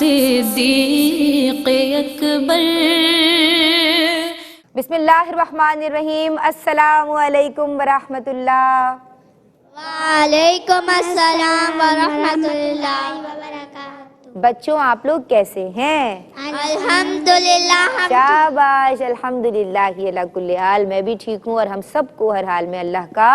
صدیق اکبر. بسم اللہ الرحمن الرحیم. السلام علیکم ورحمۃ اللہ. وعلیکم السلام ورحمۃ اللہ وبرکاتہ. بچوں آپ لوگ کیسے ہیں؟ الحمدللہ. شاباش. الحمدللہ علی کل حال. میں بھی ٹھیک ہوں اور ہم سب کو ہر حال میں اللہ کا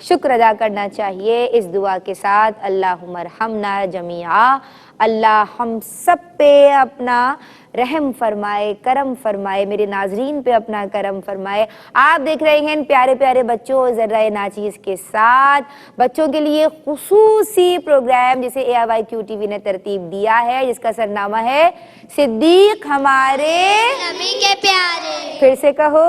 شکر ادا کرنا چاہیے اس دعا کے ساتھ اللہم ارحمنا جمیعا. اللہ ہم سب پہ اپنا رحم فرمائے، کرم فرمائے، میرے ناظرین پہ اپنا کرم فرمائے. آپ دیکھ رہے ہیں ان پیارے پیارے بچوں ذرہ ناچیز کے ساتھ بچوں کے لیے خصوصی پروگرام جسے AIYQ-TV نے ترتیب دیا ہے، جس کا سرنامہ ہے صدیق ہمارے نبی کے پیارے. پھر سے کہو،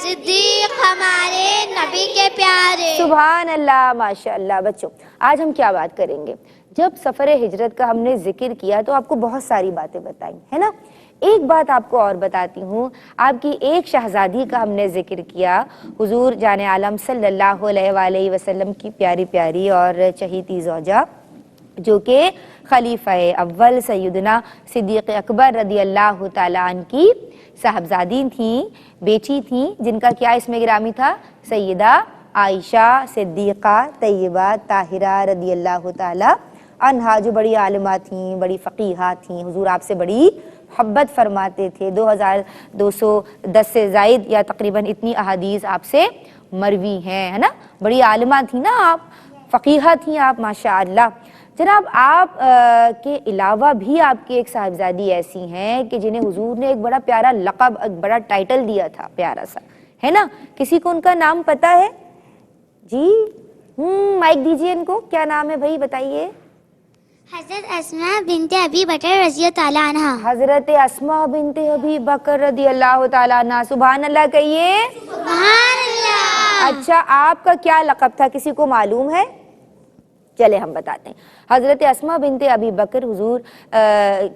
صدیق ہمارے نبی کے پیارے. سبحان اللہ، ماشاء اللہ. بچوں آج ہم کیا بات کریں گے؟ جب سفر ہجرت کا ہم نے ذکر کیا تو آپ کو بہت ساری باتیں بتائیں، ہے نا؟ ایک بات آپ کو اور بتاتی ہوں. آپ کی ایک شہزادی کا ہم نے ذکر کیا، حضور جان عالم صلی اللہ علیہ وآلہ وسلم کی پیاری پیاری اور چہیتی زوجہ، جو کہ خلیفہ اول سیدنا صدیق اکبر رضی اللہ تعالیٰ عنہ کی صاحبزادی تھیں، بیٹی تھیں، جن کا کیا اسم گرامی تھا؟ سیدہ عائشہ صدیقہ طیبہ طاہرہ رضی اللہ تعالیٰ عنہا، جو بڑی عالمہ تھیں، بڑی فقیہہ تھیں. حضور آپ سے بڑی محبت فرماتے تھے. 2210 سے زائد یا تقریباً اتنی احادیث آپ سے مروی ہیں، ہے نا؟ بڑی عالمہ تھیں نا آپ، فقیہہ تھیں آپ، ماشاء اللہ. جناب آپ کے علاوہ بھی آپ کی ایک صاحبزادی ایسی ہیں کہ جنہیں حضور نے ایک بڑا پیارا لقب، ایک بڑا ٹائٹل دیا تھا، پیارا سا، ہے نا؟ کسی کو ان کا نام پتہ ہے؟ جی مائک دیجئے ان کو. کیا نام ہے بھائی، بتائیے. حضرت اسماء بنت ابی بکر رضی اللہ عنہ. حضرت اسماء بنت ابی بکر رضی اللہ تعالیٰ عنہ. سبحان اللہ کہیے. سبحان اللہ. اچھا آپ کا کیا لقب تھا، کسی کو معلوم ہے؟ چلے ہم بتاتے ہیں. حضرت اسماء بنت ابی بکر حضور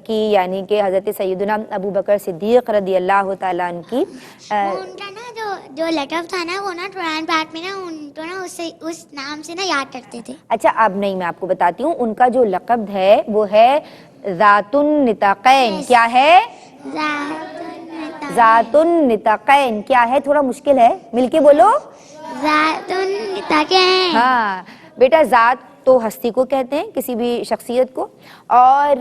کی یعنی کہ حضرت سیدنا ابو بکر صدیق رضی اللہ تعالیٰ عنہ کی ان کا نا جو لقب تھا نا، وہ نا قرآن پاک میں نا ان کو نا اس نام سے نا یاد کرتے تھے. اچھا اب نہیں، میں آپ کو بتاتی ہوں. ان کا جو لقب ہے وہ ہے ذات النطاقین. کیا ہے؟ ذات النطاقین. کیا ہے؟ تھوڑا مشکل ہے، مل کے بولو. ذات النطاقین. ہاں بیٹا، ذات تو ہستی کو کہتے ہیں، کسی بھی شخصیت کو، اور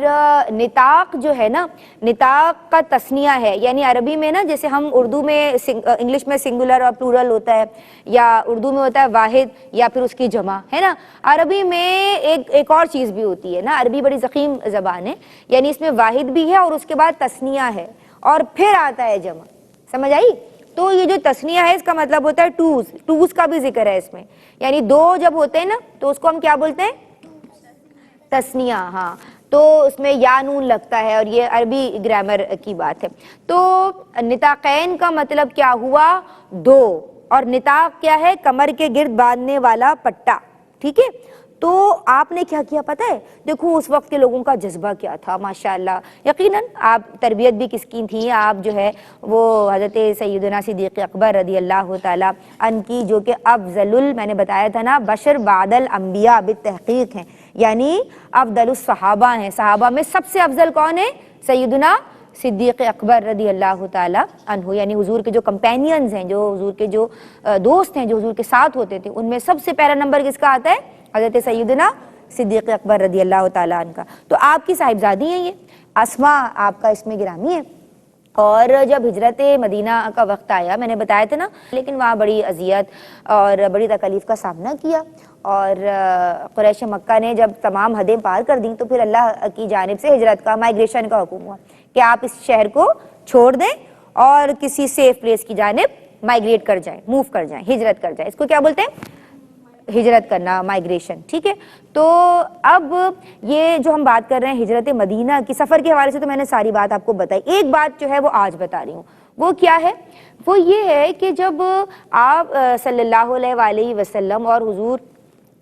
نطاق جو ہے نا، نطاق کا تثنیہ ہے. یعنی عربی میں نا، جیسے ہم اردو میں انگلش میں سنگولر اور پلورل ہوتا ہے، یا اردو میں ہوتا ہے واحد یا پھر اس کی جمع، ہے نا؟ عربی میں ایک اور چیز بھی ہوتی ہے نا. عربی بڑی ضخیم زبان ہے، یعنی اس میں واحد بھی ہے اور اس کے بعد تثنیہ ہے اور پھر آتا ہے جمع. سمجھ آئی؟ تو یہ جو تثنیہ ہے اس کا مطلب ہوتا ہے ٹوز. ٹوز کا بھی ذکر ہے اس میں، یعنی دو جب ہوتے ہیں نا تو اس کو ہم کیا بولتے ہیں؟ تثنیہ. ہاں تو اس میں یا نون لگتا ہے، اور یہ عربی گرامر کی بات ہے. تو نطاقین کا مطلب کیا ہوا؟ دو. اور نطاق کیا ہے؟ کمر کے گرد باندھنے والا پٹا. ٹھیک ہے؟ تو آپ نے کیا کیا پتہ ہے؟ دیکھو اس وقت کے لوگوں کا جذبہ کیا تھا، ماشاءاللہ. یقیناً آپ تربیت بھی کس کی تھی؟ آپ جو ہے وہ حضرت سیدنا صدیق اکبر رضی اللہ تعالیٰ عنہ کی، جو کہ افضل میں نے بتایا تھا نا، بشر بعد الانبیاء بالتحقیق ہیں، یعنی افضل الصحابہ ہیں. صحابہ میں سب سے افضل کون ہے؟ سیدنا صدیق اکبر رضی اللہ تعالیٰ عنہ. یعنی حضور کے جو کمپینینز ہیں، جو حضور کے جو دوست ہیں، جو حضور کے ساتھ ہوتے تھے، ان میں سب سے پہلا نمبر کس کا آتا ہے؟ حضرت سیدنا صدیق اکبر رضی اللہ تعالیٰ عنہ کا. تو آپ کی صاحبزادی ہیں یہ اسماء، آپ کا اسم گرامی ہے. اور جب ہجرت مدینہ کا وقت آیا، میں نے بتایا تھا نا، لیکن وہاں بڑی اذیت اور بڑی تکلیف کا سامنا کیا، اور قریش مکہ نے جب تمام حدیں پار کر دیں تو پھر اللہ کی جانب سے ہجرت کا، مائگریشن کا حکم ہوا کہ آپ اس شہر کو چھوڑ دیں اور کسی سیف پلیس کی جانب مائگریٹ کر جائیں، موو کر جائیں، ہجرت کر جائیں. اس کو کیا بولتے ہیں؟ ہجرت کرنا، مائگریشن. ٹھیک ہے؟ تو اب یہ جو ہم بات کر رہے ہیں ہجرت مدینہ کی، سفر کے حوالے سے تو میں نے ساری بات آپ کو بتائی. ایک بات جو ہے وہ آج بتا رہی ہوں. وہ کیا ہے؟ وہ یہ ہے کہ جب آپ صلی اللہ علیہ وآلہ وسلم اور حضور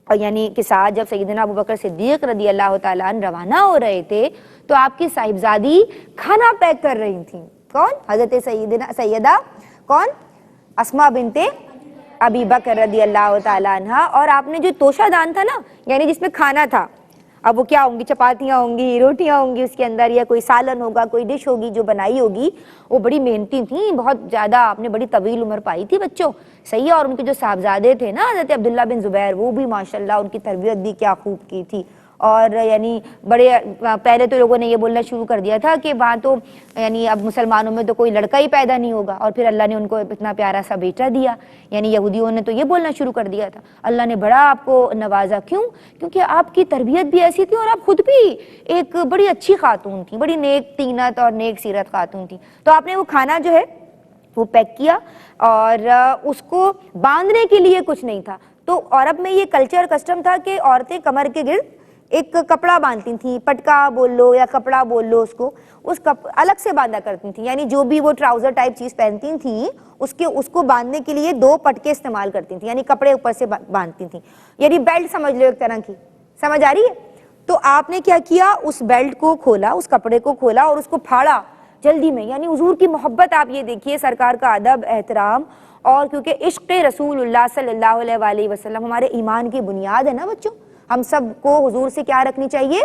یعنی کے ساتھ جب سیدنا ابو بکر صدیق رضی اللہ تعالیٰ عنہ روانہ ہو رہے تھے، تو آپ کی صاحبزادی کھانا پیک کر رہی تھیں. کون؟ حضرت سیدہ کون؟ اسماء بنت ابی بکر رضی اللہ تعالیٰ عنہ. اور آپ نے جو توشہ دان تھا نا، یعنی جس میں کھانا تھا، اب وہ کیا ہوں گی، چپاتیاں ہوں گی، روٹیاں ہوں گی اس کے اندر، یا کوئی سالن ہوگا، کوئی ڈش ہوگی جو بنائی ہوگی. وہ بڑی محنتی تھیں، بہت زیادہ، آپ نے بڑی طویل عمر پائی تھی بچوں، صحیح ہے. اور ان کے جو صاحبزادے تھے نا حضرت عبداللہ بن زبیر، وہ بھی ماشاءاللہ ان کی تربیت بھی کیا خوب کی تھی. اور یعنی بڑے پہلے تو لوگوں نے یہ بولنا شروع کر دیا تھا کہ وہاں تو یعنی اب مسلمانوں میں تو کوئی لڑکا ہی پیدا نہیں ہوگا، اور پھر اللہ نے ان کو اتنا پیارا سا بیٹا دیا. یعنی یہودیوں نے تو یہ بولنا شروع کر دیا تھا. اللہ نے بڑا آپ کو نوازا، کیوں؟ کیونکہ آپ کی تربیت بھی ایسی تھی، اور آپ خود بھی ایک بڑی اچھی خاتون تھی، بڑی نیک طینت اور نیک سیرت خاتون تھی. تو آپ نے وہ کھانا جو ہے وہ پیک کیا، اور اس کو باندھنے کے لیے کچھ نہیں تھا. تو عرب میں یہ کلچر کسٹم تھا کہ عورتیں کمر کے گرد ایک کپڑا باندھتی تھیں، پٹکا بول لو یا کپڑا بول لو، اس کو الگ سے باندھا کرتی تھیں. یعنی جو بھی وہ ٹراؤزر ٹائپ چیز پہنتی تھیں اس کو باندھنے کے لیے 2 پٹکے استعمال کرتی تھیں، یعنی کپڑے اوپر سے باندھتی تھیں. یعنی بیلٹ سمجھ لو ایک طرح کی، سمجھ آ رہی ہے؟ تو آپ نے کیا کیا، اس بیلٹ کو کھولا، اس کپڑے کو کھولا اور اس کو پھاڑا جلدی میں. یعنی حضور کی محبت آپ یہ دیکھیے، سرکار کا ادب احترام. اور کیونکہ عشق رسول اللہ صلی اللہ علیہ وآلہ وسلم ہمارے ایمان کی بنیاد ہے نا بچوں. ہم سب کو حضور سے کیا رکھنی چاہیے؟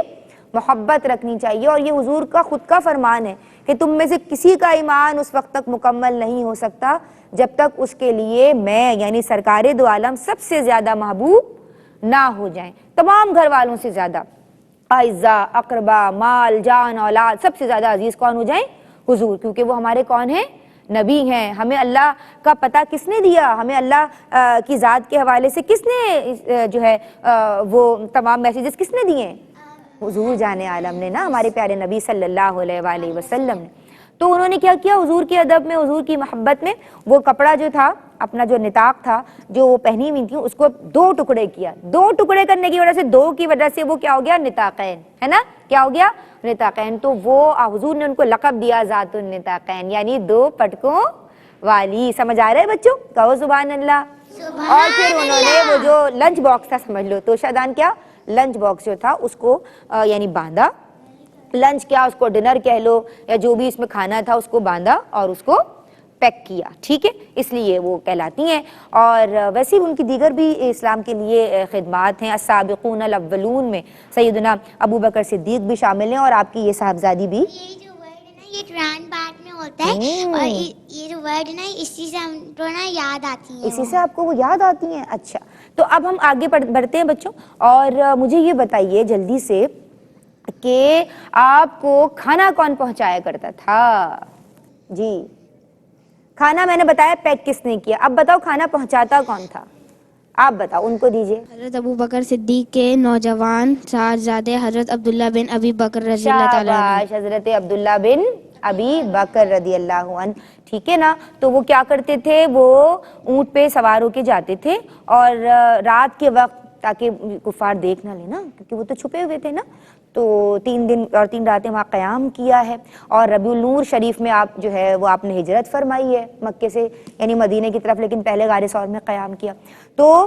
محبت رکھنی چاہیے. اور یہ حضور کا خود کا فرمان ہے کہ تم میں سے کسی کا ایمان اس وقت تک مکمل نہیں ہو سکتا جب تک اس کے لیے میں یعنی سرکار دو عالم سب سے زیادہ محبوب نہ ہو جائیں، تمام گھر والوں سے زیادہ. اعزا، اقربا، مال، جان، اولاد، سب سے زیادہ عزیز کون ہو جائیں؟ حضور. کیونکہ وہ ہمارے کون ہیں؟ نبی ہیں. ہمیں اللہ کا پتہ کس نے دیا؟ ہمیں اللہ کی ذات کے حوالے سے کس نے جو ہے وہ تمام میسیجز کس نے دیے ہیں؟ حضور جان عالم نے نا، ہمارے پیارے نبی صلی اللہ علیہ وآلہ وسلم نے. تو انہوں نے کیا کیا، حضور کے ادب میں، حضور کی محبت میں، وہ کپڑا جو تھا، اپنا جو نطاق تھا جو وہ پہنی ہوئی تھی، اس کو 2 ٹکڑے کیا. 2 ٹکڑے کرنے کی وجہ سے، 2 کی وجہ سے وہ کیا ہو گیا؟ نطاقین، ہے نا؟ کیا ہو گیا؟ نطاقین. تو وہ حضور نے ان کو لقب دیا ذات النطاقین، یعنی 2 پٹکوں والی. سمجھ آ رہا ہے بچوں؟ کہو سبحان اللہ. اور پھر انہوں نے وہ جو لنچ باکس تھا، سمجھ لو توشادان، کیا لنچ باکس جو تھا اس کو یعنی باندھا. لنچ کیا، اس کو ڈنر کہہ لو، یا جو بھی اس میں کھانا تھا اس کو باندھا اور اس کو پیک کیا. ٹھیک ہے، اس لیے وہ کہلاتی ہیں. اور ویسے ان کی دیگر بھی اسلام کے لیے خدمات ہیں. السابقون الاولون میں سیدنا ابو بکر صدیق بھی شامل ہیں، اور آپ کی یہ صاحبزادی بھی. یہ جو ورڈ ہے نا، یہ ٹران پارٹ میں ہوتا ہے، اور یہ جو ورڈ ہے نا، اسی سے ہم کو نا یاد آتی ہیں. اسی سے آپ کو وہ یاد آتی ہیں. اچھا، تو اب ہم آگے بڑھتے ہیں بچوں، اور مجھے یہ بتائیے جلدی سے کہ آپ کو کھانا کون پہنچایا کرتا تھا؟ جی، کھانا میں نے بتایا پیک کس نے کیا، اب بتاؤ کھانا پہنچاتا کون تھا؟ آپ بتاؤ، ان کو دیجئے. حضرت ابو بکر صدیق کے نوجوان صاحبزادے حضرت عبداللہ بن ابی بکر رضی اللہ تعالیٰ عنہ. شاباش، حضرت عبداللہ بن ابی بکر رضی اللہ عنہ. ٹھیک ہے نا؟ تو وہ کیا کرتے تھے، وہ اونٹ پہ سوار ہو کے جاتے تھے، اور رات کے وقت، تاکہ کفار دیکھ نہ لیں نا، کیونکہ وہ تو چھپے ہوئے تھے نا. تو 3 دن اور 3 راتیں وہاں قیام کیا ہے. اور ربیع النور شریف میں آپ جو ہے وہ آپ نے ہجرت فرمائی ہے مکے سے یعنی مدینے کی طرف، لیکن پہلے غار ثور میں قیام کیا. تو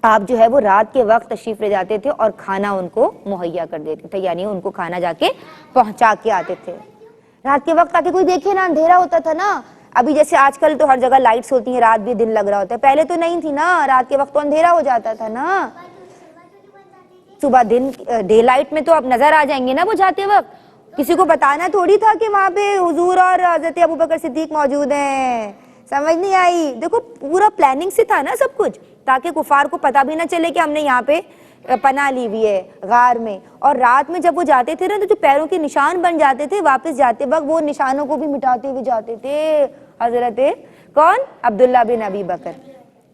آپ جو ہے وہ رات کے وقت تشریف لے جاتے تھے اور کھانا ان کو مہیا کر دیتے تھے، یعنی ان کو کھانا جا کے پہنچا کے آتے تھے رات کے وقت، تاکہ کوئی دیکھے نا. اندھیرا ہوتا تھا نا، ابھی جیسے آج کل تو ہر جگہ لائٹس ہوتی ہیں، رات بھی دن لگ رہا ہوتا ہے، پہلے تو نہیں تھی نا، رات کے وقت تو اندھیرا ہو جاتا تھا نا. صبح دن ڈے لائٹ میں تو اب نظر آ جائیں گے نا وہ جاتے وقت. کسی کو بتانا تھوڑی تھا کہ وہاں پہ حضور اور حضرت ابو بکر صدیق موجود ہیں. سمجھ نہیں آئی؟ دیکھو پورا پلاننگ سے تھا نا سب کچھ، تاکہ کفار کو پتہ بھی نہ چلے کہ ہم نے یہاں پہ پناہ لی ہوئی ہے غار میں. اور رات میں جب وہ جاتے تھے نا، تو جو پیروں کے نشان بن جاتے تھے واپس جاتے وقت، وہ نشانوں کو بھی مٹاتے ہوئے جاتے تھے حضرت کون؟ عبداللہ بن ابی بکر.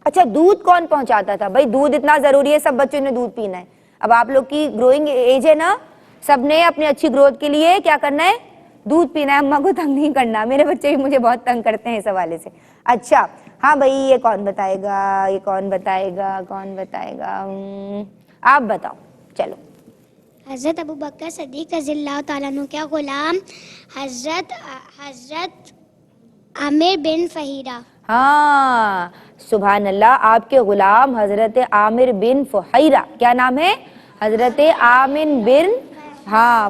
اچھا، دودھ کون پہنچاتا تھا؟ بھائی دودھ اتنا ضروری ہے، سب بچوں نے دودھ پینا ہے. اب آپ لوگ کی گروئنگ ایج ہے نا، سب نے اپنی اچھی گروتھ کے لیے کیا کرنا ہے؟ دودھ پینا ہے. اماں کو تنگ نہیں کرنا. میرے بچے بھی مجھے بہت تنگ کرتے ہیں اس حوالے سے. اچھا ہاں بھائی، یہ کون بتائے گا، یہ کون بتائے گا، کون بتائے گا؟ آپ بتاؤ. چلو. حضرت ابو بکر صدیق رضی اللہ تعالیٰ عنہ کے غلام حضرت عامر بن فہیرہ. ہاں سبحان اللہ، آپ کے غلام حضرت عامر بن فہیرہ. کیا نام ہے؟ حضرت عامر بن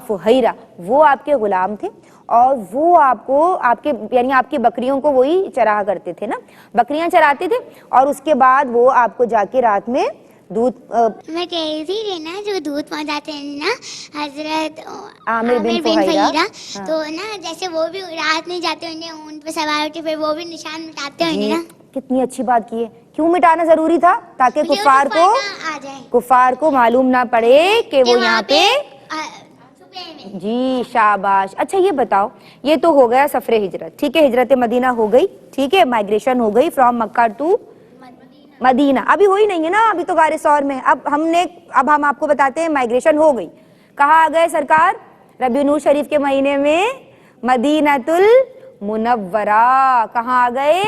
فہیرہ. وہ آپ کے غلام تھے، اور وہ آپ کو آپ کے یعنی آپ کی بکریوں کو وہی چراہا کرتے تھے نا، بکریاں چراتے تھے. اور اس کے بعد وہ آپ کو جا کے رات میں دودھ میں کہہ رہی تھی نا جو دودھ پہنچاتے ہیں نا حضرت عامر بن فہیرہ، تو نا جیسے وہ بھی رات میں جاتے ہوں گے اونٹ پہ سوار ہو کے پھر وہ بھی نشان مٹاتے ہوں گے جی نا. کتنی اچھی بات کی ہے. کیوں مٹانا ضروری تھا؟ تاکہ مجھے کفار کو آ جائے کفار کو معلوم نہ پڑے کہ وہ یہاں پہ. چھپے میں. جی شاباش. اچھا یہ بتاؤ، یہ تو ہو گیا سفر ہجرت، ٹھیک ہے، ہجرت مدینہ ہو گئی، ٹھیک ہے، مائگریشن ہو گئی فرام مکہ ٹو مدینہ. ابھی ہوئی نہیں ہے نا، ابھی تو غار ثور میں. اب ہم آپ کو بتاتے ہیں مائگریشن ہو گئی. کہاں آ گئے سرکار؟ ربیع النور شریف کے مہینے میں مدینۃ المنورہ. کہاں آ گئے؟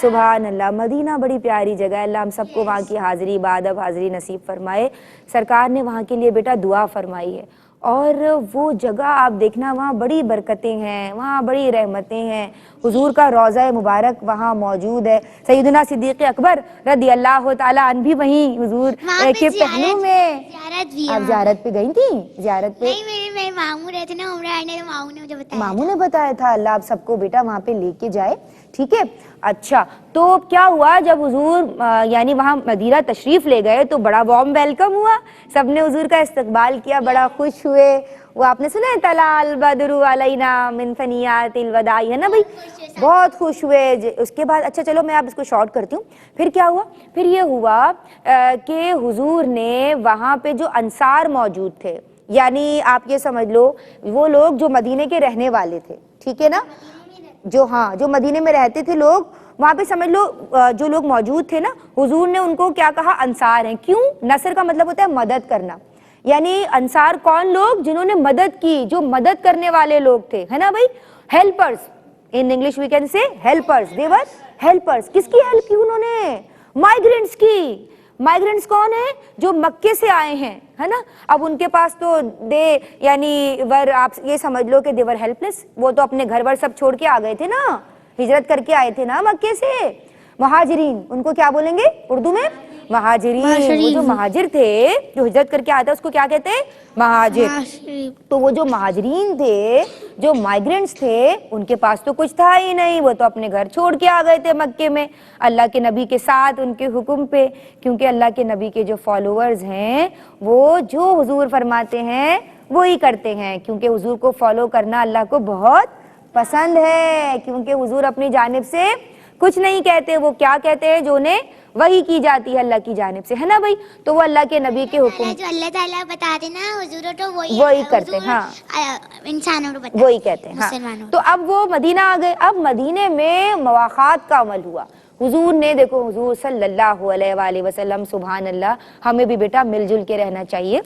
سبحان اللہ. مدینہ بڑی پیاری جگہ ہے. اللہ ہم سب کو وہاں کی حاضری بادب حاضری نصیب فرمائے. سرکار نے وہاں کے لیے بیٹا دعا فرمائی ہے، اور وہ جگہ آپ دیکھنا وہاں بڑی برکتیں ہیں، وہاں بڑی رحمتیں ہیں. حضور کا روضہ مبارک وہاں موجود ہے. سیدنا صدیق اکبر رضی اللہ تعالیٰ عنہ بھی وہیں حضور کے پہلو میں. زیارت بھی ہے آپ زیارت پہ گئی تھی؟ زیارت پہ نہیں، میرے ماموں رہتے نا عمرہ آنے، ماموں نے مجھے بتایا. ماموں نے بتایا تھا. اللہ آپ سب کو بیٹا وہاں پہ لے کے جائے، ٹھیک ہے. اچھا تو کیا ہوا جب حضور یعنی وہاں مدینہ تشریف لے گئے تو بڑا وارم ویلکم ہوا، سب نے حضور کا استقبال کیا، بڑا خوش ہوئے. وہ آپ نے سنا ہے طلع البدر علینا من ثنیات الوداع، ہے نا بھائی، بہت خوش ہوئے. اس کے بعد اچھا چلو میں اب اس کو شارٹ کرتی ہوں. پھر کیا ہوا؟ پھر یہ ہوا کہ حضور نے وہاں پہ جو انصار موجود تھے، یعنی آپ یہ سمجھ لو وہ لوگ جو مدینے کے رہنے والے تھے، ٹھیک ہے نا، جو مدینے میں رہتے تھے لوگ، وہاں پہ سمجھ لو جو لوگ موجود تھے نا، حضور نے ان کو کیا کہا؟ انصار ہیں. کیوں؟ نصر کا مطلب ہوتا ہے مدد کرنا. یعنی انصار کون لوگ؟ جنہوں نے مدد کی، جو مدد کرنے والے لوگ تھے، ہے نا بھائی، helpers. In English we can say helpers. They were helpers. کس کی ہیلپ کی انہوں نے؟ مائیگرینٹس کی. مائیگرینٹس کون ہیں؟ جو مکے سے آئے ہیں، ہے نا. اب ان کے پاس تو یعنی آپ یہ سمجھ لو کہ دے ور ہیلپ لیس. وہ تو اپنے گھر بار سب چھوڑ کے آ گئے تھے نا، ہجرت کر کے آئے تھے نا مکے سے. مہاجرین، ان کو کیا بولیں گے اردو میں؟ مہاجرین. وہ جو مہاجر تھے، جو ہجرت کر کے آتا ہے اس کو کیا کہتے ہیں؟ مہاجر. تو وہ جو مہاجرین تھے، جو مائیگرینٹس تھے، ان کے پاس تو کچھ تھا ہی نہیں، وہ تو اپنے گھر چھوڑ کے آ گئے تھے مکے میں اللہ کے نبی کے ساتھ، ان کے حکم پہ. کیونکہ اللہ کے نبی کے جو فالوورز ہیں وہ جو حضور فرماتے ہیں وہی کرتے ہیں، کیونکہ حضور کو فالو کرنا اللہ کو بہت پسند ہے. کیونکہ حضور اپنی جانب سے کچھ نہیں کہتے، وہ کیا کہتے ہیں؟ جو انہیں وحی کی جاتی ہے اللہ کی جانب سے، ہے نا بھائی. تو وہ اللہ کے نبی کے حکم جو اللہ تعالیٰ بتاتے نا حضور تو وہی کرتے ہیں. ہاں انسانوں کو بتاتے، وہی کہتے ہیں. ہاں تو اب وہ مدینہ آ گئے. اب مدینے میں مواخات کا عمل ہوا. حضور نے دیکھو، حضور صلی اللہ علیہ وآلہ وسلم، سبحان اللہ، ہمیں بھی بیٹا مل جل کے رہنا چاہیے.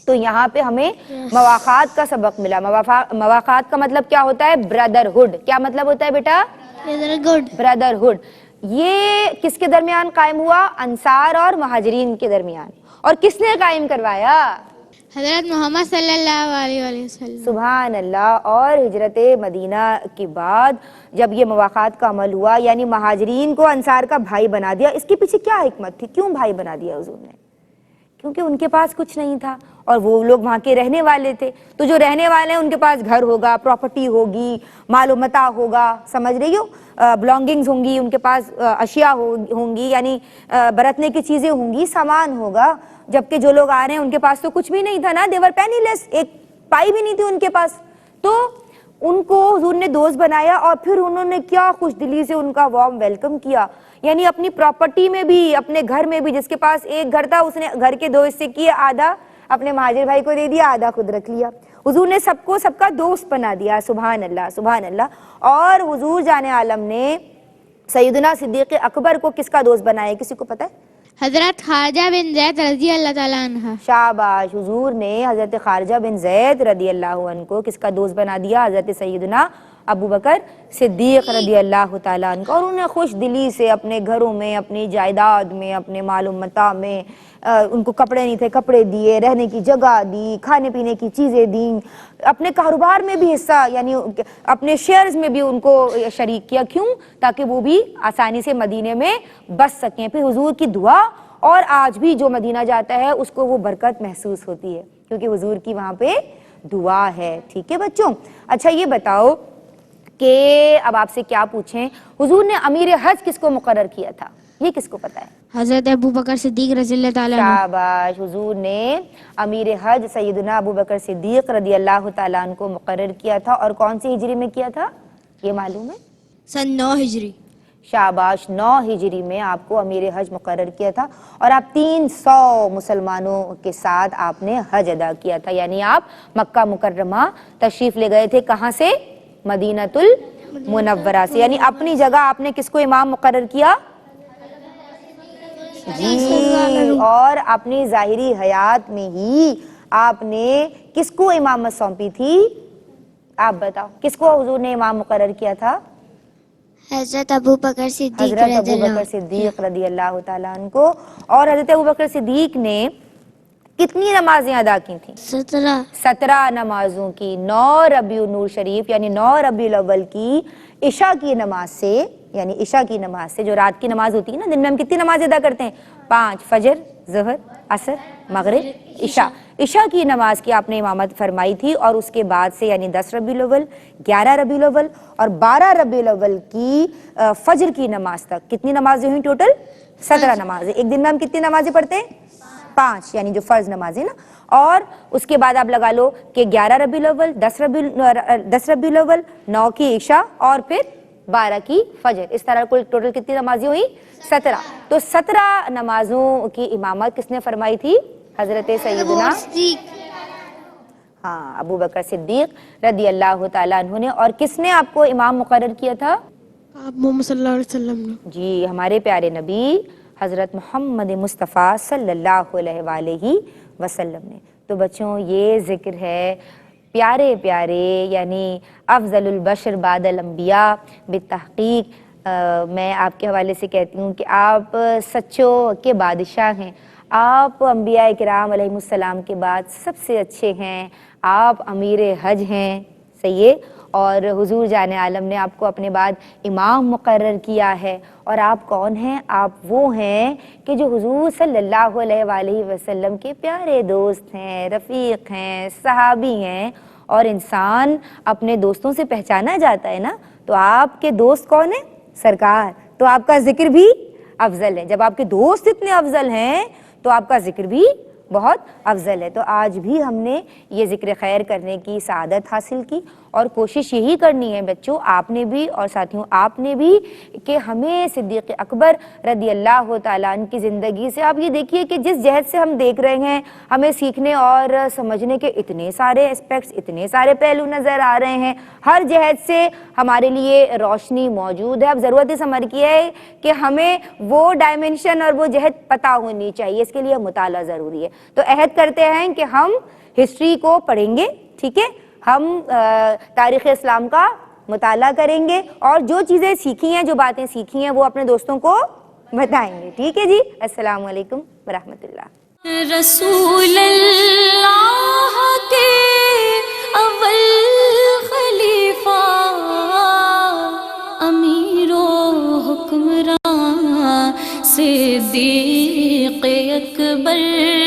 تو یہاں پہ ہمیں مواخات کا سبق ملا. مواخات کا مطلب کیا ہوتا ہے؟ بردرہڈ. کیا مطلب ہوتا ہے بیٹا؟ بردرہڈ. یہ کس کے درمیان قائم ہوا؟ انصار اور مہاجرین کے درمیان. اور کس نے قائم کروایا؟ حضرت محمد صلی اللہ علیہ وسلم. سبحان اللہ. اور ہجرت مدینہ کے بعد جب یہ مواخات کا عمل ہوا، یعنی مہاجرین کو انصار کا بھائی بنا دیا. اس کے پیچھے کیا حکمت تھی؟ کیوں بھائی بنا دیا حضور نے؟ کیونکہ ان کے پاس کچھ نہیں تھا اور وہ لوگ وہاں کے رہنے والے تھے. تو جو رہنے والے ہیں ان کے پاس گھر ہوگا، پراپرٹی ہوگی، مال و متاع ہوگا، سمجھ رہی ہو، بلانگنگز ہوں گی، ان کے پاس اشیاء ہوں گی، یعنی برتنے کی چیزیں ہوں گی، سامان ہوگا. جبکہ جو لوگ آ رہے ہیں ان کے پاس تو کچھ بھی نہیں تھا نا. دیور پینی لیس. ایک پائی بھی نہیں تھی ان کے پاس. تو ان کو حضور نے دوست بنایا اور پھر انہوں نے کیا خوش دلی سے ان کا وارم ویلکم کیا. یعنی اپنی پراپرٹی میں بھی، اپنے گھر میں بھی، جس کے پاس ایک گھر تھا اس نے گھر کے 2 حصے کیے، آدھا اپنے مہاجر بھائی کو دے دیا، آدھا خود رکھ لیا. حضور نے سب کو سب کا دوست بنا دیا. سبحان اللہ سبحان اللہ. اور حضور جان عالم نے سیدنا صدیق اکبر کو کس کا دوست بنایا؟ کسی کو پتہ ہے؟ حضرت خارجہ بن زید رضی اللہ تعالیٰ عنہ. شاباش. حضور نے حضرت خارجہ بن زید رضی اللہ عنہ کو کس کا دوست بنا دیا؟ حضرت سیدنا ابو بکر صدیق رضی اللہ تعالیٰ عنہ. اور انہیں خوش دلی سے اپنے گھروں میں، اپنی جائیداد میں، اپنے مال و متاع میں، ان کو کپڑے نہیں تھے کپڑے دیے، رہنے کی جگہ دی، کھانے پینے کی چیزیں دیں، اپنے کاروبار میں بھی حصہ، یعنی اپنے شیئرز میں بھی ان کو شریک کیا. کیوں؟ تاکہ وہ بھی آسانی سے مدینے میں بس سکیں. پھر حضور کی دعا، اور آج بھی جو مدینہ جاتا ہے اس کو وہ برکت محسوس ہوتی ہے کیونکہ حضور کی وہاں پہ دعا ہے. ٹھیک ہے بچوں. اچھا یہ بتاؤ کہ اب آپ سے کیا پوچھیں، حضور نے امیر حج کس کو مقرر کیا تھا؟ یہ کس کو پتا ہے؟ حضرت ابو بکر صدیق رضی اللہ تعالیٰ عنہ. شاباش. حضور نے امیر حج سیدنا ابو بکر صدیق رضی اللہ تعالیٰ عنہ کو مقرر کیا تھا، اور کون سی ہجری میں کیا تھا یہ معلوم ہے؟ سن 9 ہجری. شاباش. 9 ہجری میں آپ کو امیر حج مقرر کیا تھا، اور آپ 300 مسلمانوں کے ساتھ آپ نے حج ادا کیا تھا. یعنی آپ مکہ مکرمہ تشریف لے گئے تھے. کہاں سے؟ مدینۃ المنورہ سے. یعنی اپنی جگہ آپ نے کس کو امام مقرر کیا؟ جی. اور اپنی ظاہری حیات میں ہی آپ نے کس کو امامت سونپی تھی؟ آپ بتاؤ کس کو حضور نے امام مقرر کیا تھا؟ حضرت ابو بکر صدیق حضرت رضی ابو اللہ بکر صدیق رضی اللہ تعالیٰ عنہ کو. اور حضرت ابو بکر صدیق نے کتنی نمازیں ادا کی تھیں؟ 17 نمازوں کی. 9 ربیع النور شریف یعنی 9 ربیع الاول کی عشاء کی نماز سے، یعنی عشاء کی نماز سے، جو رات کی نماز ہوتی ہے نا، دن میں ہم کتنی نماز ادا کرتے ہیں؟ 5، فجر، ظہر، عصر، مغرب، عشاء. عشاء کی نماز کی آپ نے امامت فرمائی تھی. اور اس کے بعد سے یعنی 10 ربیع الاول، 11 ربیع الاول اور 12 ربیع الاول کی فجر کی نماز تک کتنی نمازیں ہوئیں ٹوٹل؟ 17 نمازیں. ایک دن میں ہم کتنی نمازیں پڑھتے ہیں؟ 5، یعنی جو فرض نمازیں نا. اور اس کے بعد آپ لگا لو کہ 11 ربیع الاول، 10 ربیع الاول، 9 کی عشاء اور پھر 12 کی فجر. اس طرح کل ٹوٹل کتنی نمازیں ہوئی؟ 17. تو 17 نمازوں کی امامت کس نے فرمائی تھی؟ حضرت سیدنا ابو بکر صدیق رضی اللہ تعالیٰ عنہ نے. اور کس نے آپ کو امام مقرر کیا تھا؟ آپ محمد صلی اللہ علیہ وسلم نے. جی، ہمارے پیارے نبی حضرت محمد مصطفیٰ صلی اللہ علیہ وآلہ وسلم نے. تو بچوں یہ ذکر ہے پیارے پیارے، یعنی افضل البشر بعد الانبیاء بالتحقیق. میں آپ کے حوالے سے کہتی ہوں کہ آپ سچوں کے بادشاہ ہیں. آپ انبیاء کرام علیہ السلام کے بعد سب سے اچھے ہیں. آپ امیر حج ہیں. صحیح ہے. اور حضور جان عالم نے آپ کو اپنے بعد امام مقرر کیا ہے. اور آپ کون ہیں؟ آپ وہ ہیں کہ جو حضور صلی اللہ علیہ وآلہ وسلم کے پیارے دوست ہیں، رفیق ہیں، صحابی ہیں. اور انسان اپنے دوستوں سے پہچانا جاتا ہے نا. تو آپ کے دوست کون ہیں؟ سرکار. تو آپ کا ذکر بھی افضل ہے. جب آپ کے دوست اتنے افضل ہیں تو آپ کا ذکر بھی بہت افضل ہے. تو آج بھی ہم نے یہ ذکر خیر کرنے کی سعادت حاصل کی، اور کوشش یہی کرنی ہے بچوں، آپ نے بھی اور ساتھیوں آپ نے بھی، کہ ہمیں صدیق اکبر رضی اللہ تعالیٰ عنہ کی زندگی سے آپ یہ دیکھیے کہ جس جہت سے ہم دیکھ رہے ہیں ہمیں سیکھنے اور سمجھنے کے اتنے سارے اسپیکٹس، اتنے سارے پہلو نظر آ رہے ہیں. ہر جہت سے ہمارے لیے روشنی موجود ہے. اب ضرورت اس عمر کی ہے کہ ہمیں وہ ڈائمنشن اور وہ جہت پتہ ہونی چاہیے. اس کے لیے مطالعہ ضروری ہے. تو عہد کرتے ہیں کہ ہم ہسٹری کو پڑھیں گے، ٹھیک ہے، ہم تاریخ اسلام کا مطالعہ کریں گے، اور جو چیزیں سیکھی ہیں، جو باتیں سیکھی ہیں، وہ اپنے دوستوں کو بتائیں گے. ٹھیک ہے جی. السلام علیکم ورحمۃ اللہ. رسول اللہ کے اول